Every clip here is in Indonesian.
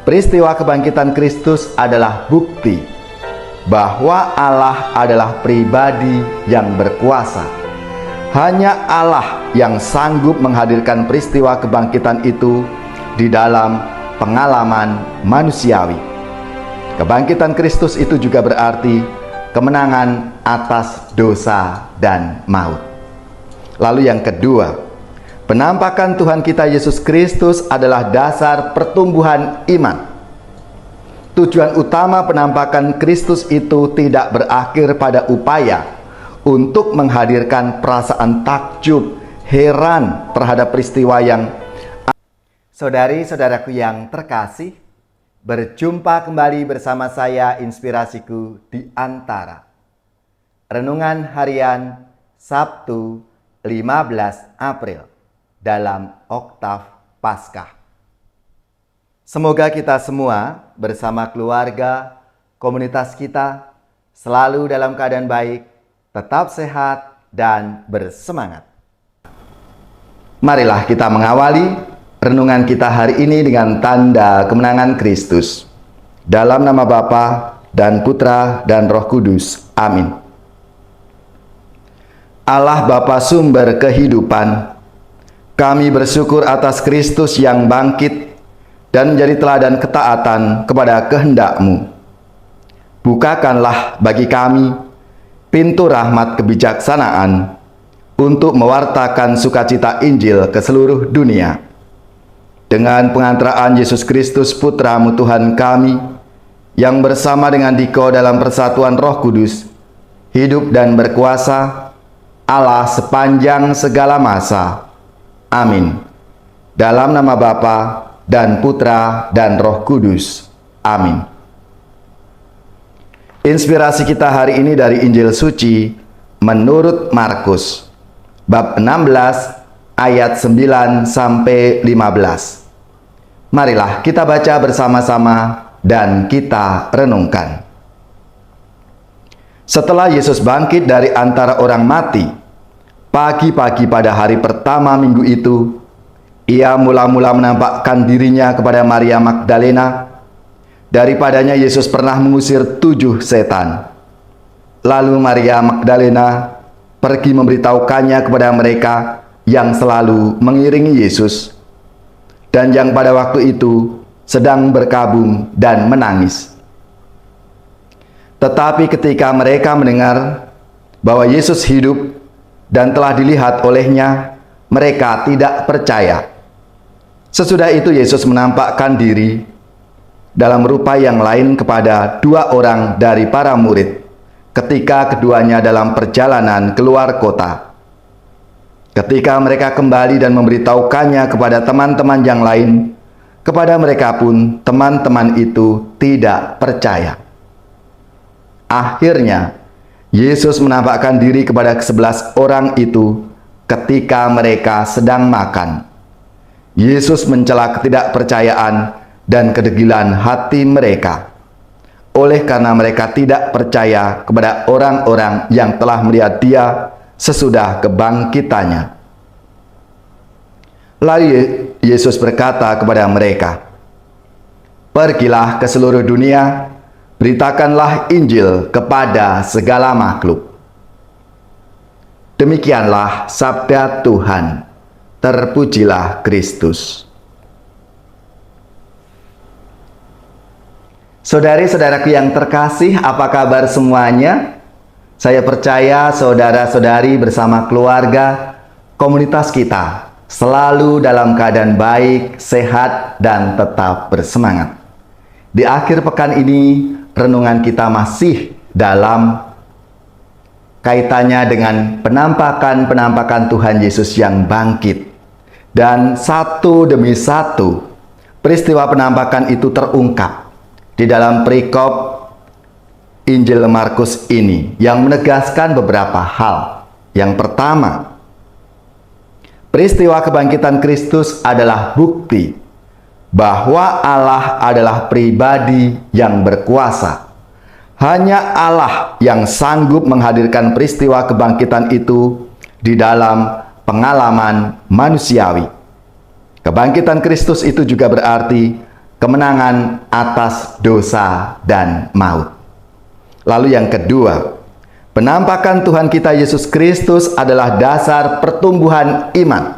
Peristiwa kebangkitan Kristus adalah bukti bahwa Allah adalah pribadi yang berkuasa. Hanya Allah yang sanggup menghadirkan peristiwa kebangkitan itu di dalam pengalaman manusiawi. Kebangkitan Kristus itu juga berarti kemenangan atas dosa dan maut. Lalu yang kedua, penampakan Tuhan kita Yesus Kristus adalah dasar pertumbuhan iman. Tujuan utama penampakan Kristus itu tidak berakhir pada upaya untuk menghadirkan perasaan takjub, heran terhadap peristiwa yang... Saudari-saudaraku yang terkasih, berjumpa kembali bersama saya Inspirasiku di Antara. Renungan harian Sabtu 15 April dalam Oktav Paskah. Semoga kita semua bersama keluarga, komunitas kita selalu dalam keadaan baik, tetap sehat dan bersemangat. Marilah kita mengawali renungan kita hari ini dengan tanda kemenangan Kristus. Dalam nama Bapa dan Putra dan Roh Kudus. Amin. Allah Bapa sumber kehidupan, kami bersyukur atas Kristus yang bangkit dan menjadi teladan ketaatan kepada kehendak-Mu. Bukakanlah bagi kami pintu rahmat kebijaksanaan untuk mewartakan sukacita Injil ke seluruh dunia. Dengan pengantaraan Yesus Kristus Putra-Mu Tuhan kami, yang bersama dengan Diko dalam persatuan Roh Kudus, hidup dan berkuasa, Allah sepanjang segala masa. Amin. Dalam nama Bapa dan Putra dan Roh Kudus. Amin. Inspirasi kita hari ini dari Injil Suci menurut Markus, bab 16 ayat 9 sampai 15. Marilah kita baca bersama-sama dan kita renungkan. Setelah Yesus bangkit dari antara orang mati, pagi-pagi pada hari pertama minggu itu, Ia mula-mula menampakkan dirinya kepada Maria Magdalena. Daripadanya Yesus pernah mengusir 7 setan. Lalu Maria Magdalena pergi memberitahukannya kepada mereka yang selalu mengiringi Yesus, dan yang pada waktu itu sedang berkabung dan menangis. Tetapi ketika mereka mendengar bahwa Yesus hidup dan telah dilihat olehnya, mereka tidak percaya. Sesudah itu Yesus menampakkan diri dalam rupa yang lain kepada 2 orang dari para murid ketika keduanya dalam perjalanan keluar kota. Ketika mereka kembali dan memberitahukannya kepada teman-teman yang lain, kepada mereka pun teman-teman itu tidak percaya. Akhirnya Yesus menampakkan diri kepada ke-11 orang itu ketika mereka sedang makan. Yesus mencela ketidakpercayaan dan kedegilan hati mereka, oleh karena mereka tidak percaya kepada orang-orang yang telah melihat Dia sesudah kebangkitannya. Lalu Yesus berkata kepada mereka, "Pergilah ke seluruh dunia, beritakanlah Injil kepada segala makhluk." Demikianlah sabda Tuhan. Terpujilah Kristus. Saudari-saudaraku yang terkasih, apa kabar semuanya? Saya percaya saudara-saudari bersama keluarga, komunitas kita selalu dalam keadaan baik, sehat, dan tetap bersemangat. Di akhir pekan ini, renungan kita masih dalam kaitannya dengan penampakan Tuhan Yesus yang bangkit. Dan satu demi satu peristiwa penampakan itu terungkap di dalam perikop Injil Markus ini yang menegaskan beberapa hal. Yang pertama, peristiwa kebangkitan Kristus adalah bukti bahwa Allah adalah pribadi yang berkuasa. Hanya Allah yang sanggup menghadirkan peristiwa kebangkitan itu di dalam pengalaman manusiawi. Kebangkitan Kristus itu juga berarti kemenangan atas dosa dan maut. Lalu yang kedua, penampakan Tuhan kita Yesus Kristus adalah dasar pertumbuhan iman.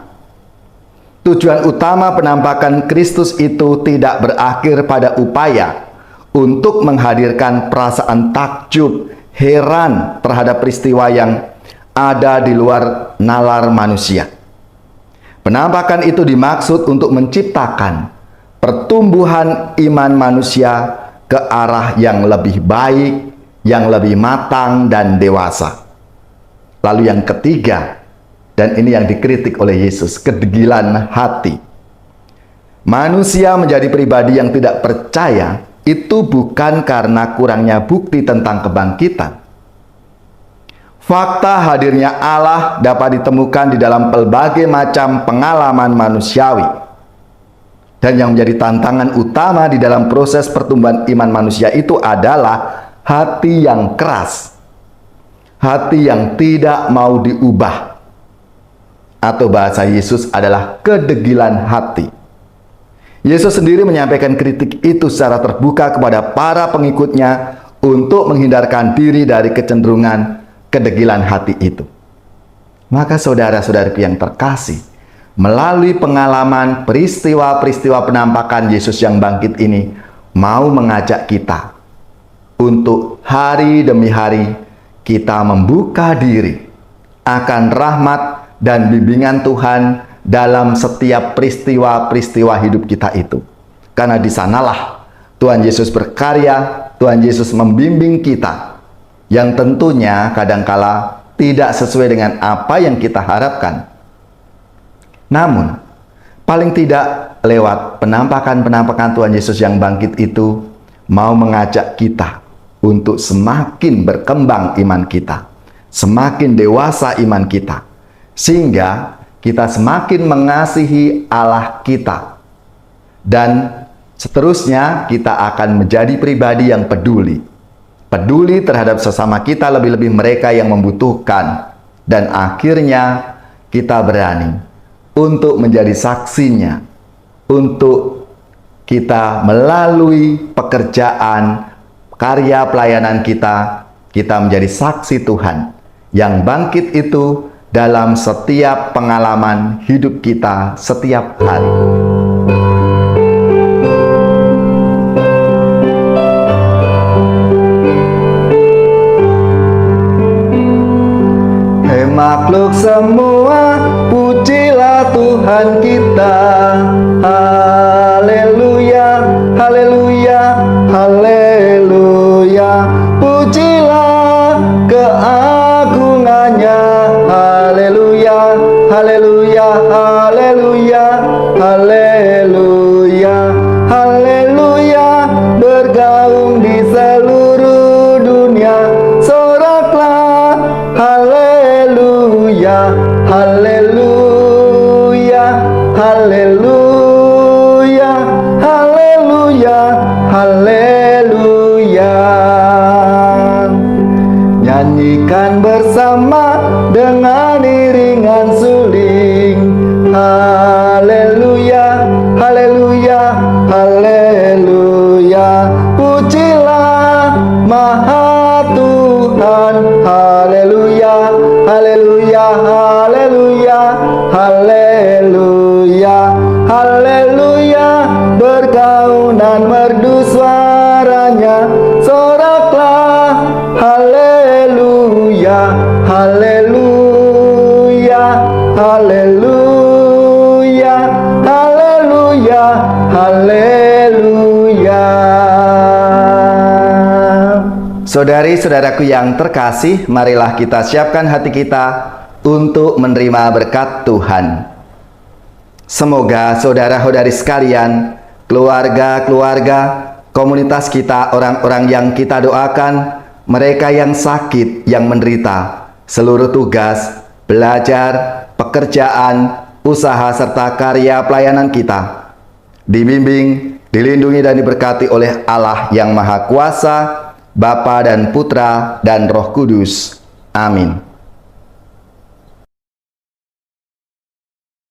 Tujuan utama penampakan Kristus itu tidak berakhir pada upaya untuk menghadirkan perasaan takjub, heran terhadap peristiwa yang ada di luar nalar manusia. Penampakan itu dimaksud untuk menciptakan pertumbuhan iman manusia ke arah yang lebih baik, yang lebih matang dan dewasa. Lalu yang ketiga, dan ini yang dikritik oleh Yesus, kedegilan hati. Manusia menjadi pribadi yang tidak percaya itu bukan karena kurangnya bukti tentang kebangkitan. Fakta hadirnya Allah dapat ditemukan di dalam berbagai macam pengalaman manusiawi. Dan yang menjadi tantangan utama di dalam proses pertumbuhan iman manusia itu adalah hati yang keras, hati yang tidak mau diubah, atau bahasa Yesus adalah kedegilan hati. Yesus sendiri menyampaikan kritik itu secara terbuka kepada para pengikutnya untuk menghindarkan diri dari kecenderungan kedegilan hati itu. Maka saudara-saudariku yang terkasih, melalui pengalaman peristiwa-peristiwa penampakan Yesus yang bangkit ini, mau mengajak kita untuk hari demi hari kita membuka diri akan rahmat dan bimbingan Tuhan dalam setiap peristiwa-peristiwa hidup kita itu. Karena di sanalah Tuhan Yesus berkarya, Tuhan Yesus membimbing kita, yang tentunya kadangkala tidak sesuai dengan apa yang kita harapkan. Namun, paling tidak lewat penampakan-penampakan Tuhan Yesus yang bangkit itu, mau mengajak kita untuk semakin berkembang iman kita, semakin dewasa iman kita, sehingga kita semakin mengasihi Allah kita. Dan seterusnya kita akan menjadi pribadi yang peduli terhadap sesama kita, lebih-lebih mereka yang membutuhkan. Dan akhirnya kita berani untuk menjadi saksinya, untuk kita melalui pekerjaan, karya pelayanan kita menjadi saksi Tuhan yang bangkit itu dalam setiap pengalaman hidup kita setiap hari. Hei makhluk semua, pujilah Tuhan kita. Haleluya, haleluya, haleluya. Pujilah keagungannya. Haleluya, haleluya, haleluya, haleluya, haleluya. Bergaung di seluruh dunia, soraklah. Haleluya, haleluya, haleluya, haleluya, haleluya. Nyanyikan bersama dengan iringan suling. Haleluya, haleluya, haleluya. Pujilah Maha Tuhan. Haleluya, haleluya, haleluya, haleluya, haleluya. Bergaunan merdu suaranya, soraklah. Haleluya, haleluya, haleluya, haleluya, haleluya. Saudari-saudaraku yang terkasih, marilah kita siapkan hati kita untuk menerima berkat Tuhan. Semoga saudara-saudari sekalian, keluarga-keluarga, komunitas kita, orang-orang yang kita doakan, mereka yang sakit, yang menderita, seluruh tugas, belajar, pekerjaan, usaha, serta karya pelayanan kita dibimbing, dilindungi, dan diberkati oleh Allah yang Maha Kuasa, Bapa dan Putra dan Roh Kudus. Amin.